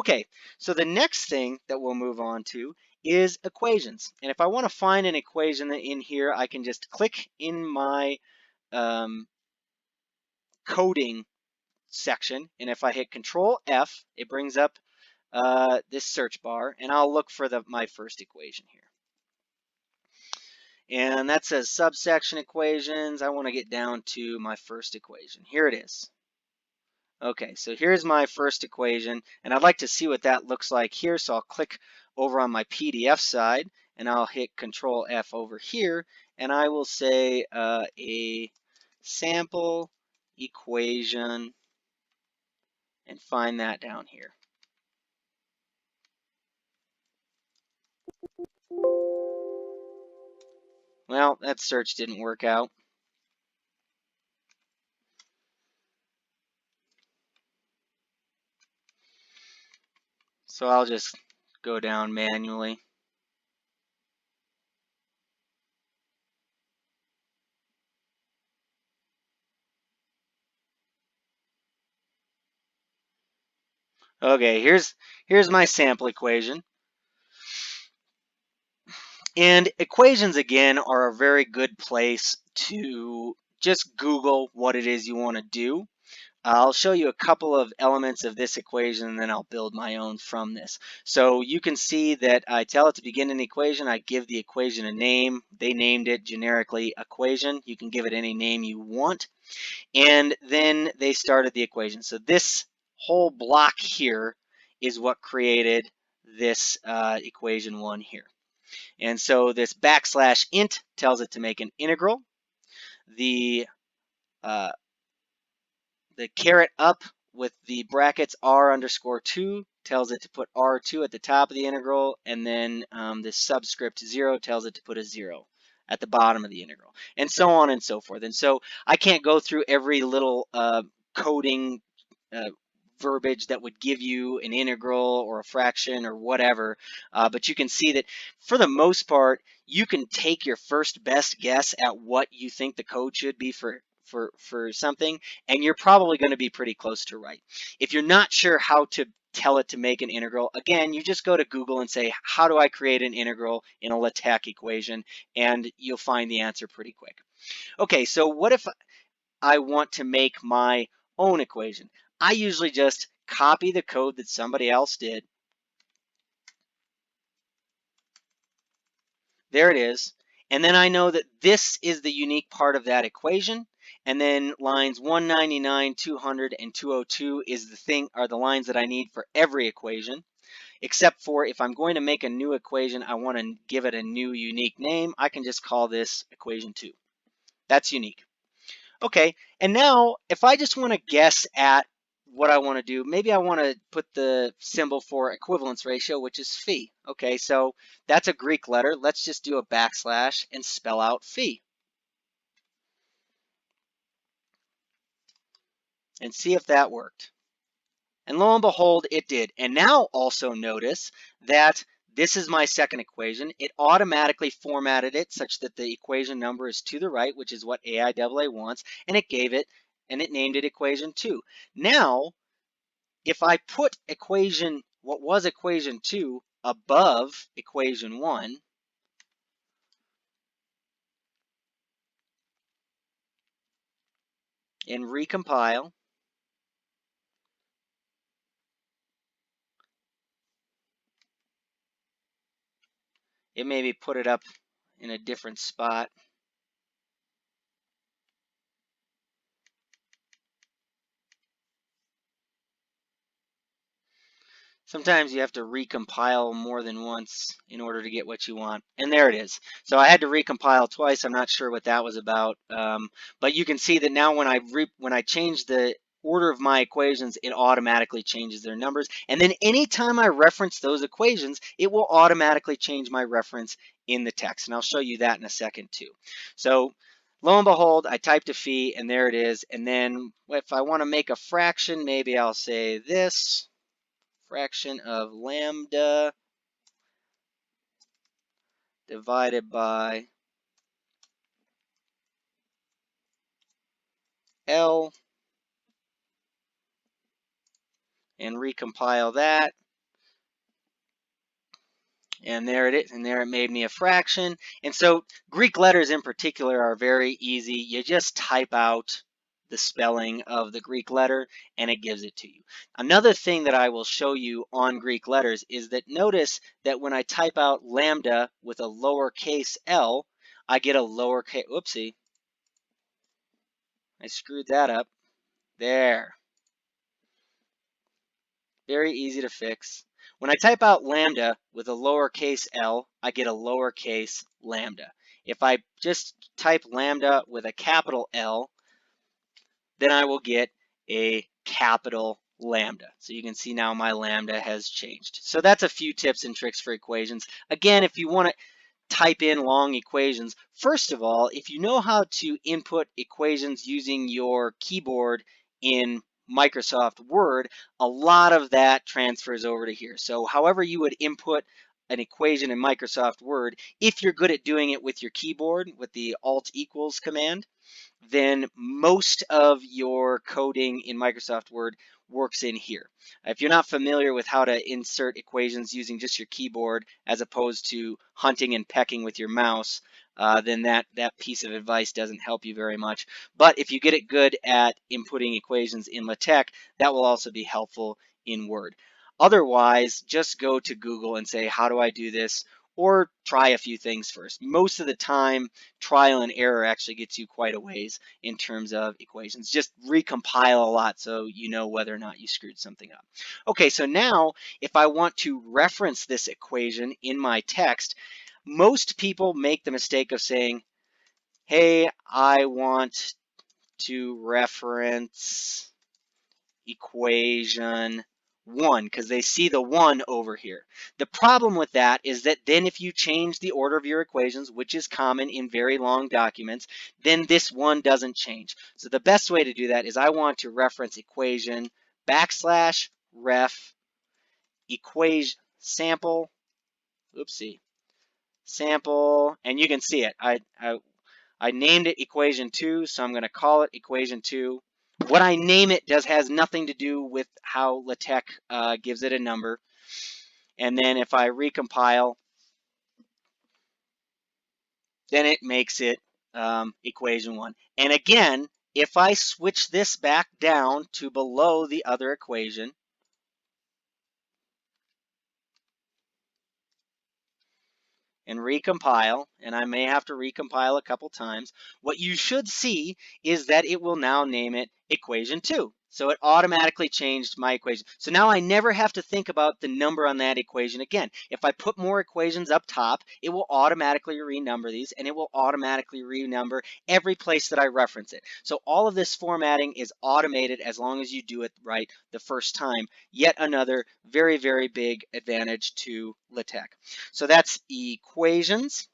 Okay, so the next thing that we'll move on to is equations. And if I want to find an equation in here, I can just click in my coding section, and if I hit Control F, it brings up this search bar, and I'll look for my first equation here. And that says subsection equations. I want to get down to my first equation. Here it is. Okay, so here's my first equation, and I'd like to see what that looks like here, so I'll click over on my PDF side, and I'll hit Control F over here, and I will say a sample equation, and find that down here. Well, that search didn't work out. So I'll just go down manually. Okay, here's my sample equation. And equations, again, are a very good place to just Google what it is you want to do. I'll show you a couple of elements of this equation, and then I'll build my own from this. So you can see that I tell it to begin an equation. I give the equation a name. They named it generically equation. You can give it any name you want. And then they started the equation. So this whole block here is what created this equation 1 here. And so this \int tells it to make an integral. The caret up with the brackets r_2 tells it to put r2 at the top of the integral, and then this subscript 0 tells it to put a 0 at the bottom of the integral, and so on and so forth. And so I can't go through every little coding verbiage that would give you an integral or a fraction or whatever, but you can see that for the most part, you can take your first best guess at what you think the code should be for something, and you're probably going to be pretty close to right. If you're not sure how to tell it to make an integral, again, you just go to Google and say, how do I create an integral in a LaTeX equation, and you'll find the answer pretty quick. Okay, so what if I want to make my own equation? I usually just copy the code that somebody else did. There it is. And then I know that this is the unique part of that equation. And then lines 199, 200, and 202 are the lines that I need for every equation. Except for if I'm going to make a new equation, I want to give it a new unique name. I can just call this equation 2. That's unique. Okay, and now if I just want to guess at what I want to do, maybe I want to put the symbol for equivalence ratio, which is phi. Okay, so that's a Greek letter. Let's just do a backslash and spell out phi. And see if that worked. And lo and behold, it did. And now also notice that this is my second equation. It automatically formatted it such that the equation number is to the right, which is what AIAA wants, and it gave it, and it named it equation 2. Now, if I put what was equation 2 above equation 1, and recompile, it maybe put it up in a different spot. Sometimes you have to recompile more than once in order to get what you want. And there it is. So I had to recompile twice. I'm not sure what that was about. But you can see that now when I change the order of my equations, it automatically changes their numbers. And then anytime I reference those equations, it will automatically change my reference in the text. And I'll show you that in a second too. So lo and behold, I typed a phi, and there it is. And then if I want to make a fraction, maybe I'll say this. Fraction of lambda divided by L, and recompile that. And there it is, and there it made me a fraction. And so Greek letters in particular are very easy. You just type out the spelling of the Greek letter and it gives it to you. Another thing that I will show you on Greek letters is that notice that when I type out lambda with a lowercase l, I get a lowercase, whoopsie, I screwed that up. There. Very easy to fix. When I type out lambda with a lowercase l, I get a lowercase lambda. If I just type lambda with a capital L, then I will get a capital lambda. So you can see now my lambda has changed. So that's a few tips and tricks for equations. Again, if you want to type in long equations, first of all, if you know how to input equations using your keyboard in Microsoft Word, a lot of that transfers over to here. So however you would input an equation in Microsoft Word, if you're good at doing it with your keyboard, with the Alt equals command, then most of your coding in Microsoft Word works in here. If you're not familiar with how to insert equations using just your keyboard as opposed to hunting and pecking with your mouse, then that piece of advice doesn't help you very much. But if you get it good at inputting equations in LaTeX, that will also be helpful in Word. Otherwise, just go to Google and say, how do I do this? Or try a few things first. Most of the time, trial and error actually gets you quite a ways in terms of equations. Just recompile a lot so you know whether or not you screwed something up. Okay, so now if I want to reference this equation in my text, most people make the mistake of saying, hey, I want to reference equation 1 because they see the 1 over here. The problem with that is that then if you change the order of your equations, which is common in very long documents, then this 1 doesn't change. So the best way to do that is I want to reference equation backslash ref equation sample, oopsie, sample, and you can see it. I named it equation 2, so I'm going to call it equation 2. What I name it has nothing to do with how LaTeX gives it a number. And then if I recompile, then it makes it equation 1. And again, if I switch this back down to below the other equation, and recompile, and I may have to recompile a couple times, what you should see is that it will now name it equation 2. So it automatically changed my equation. So now I never have to think about the number on that equation again. If I put more equations up top, it will automatically renumber these, and it will automatically renumber every place that I reference it. So all of this formatting is automated as long as you do it right the first time. Yet another very, very big advantage to LaTeX. So that's equations.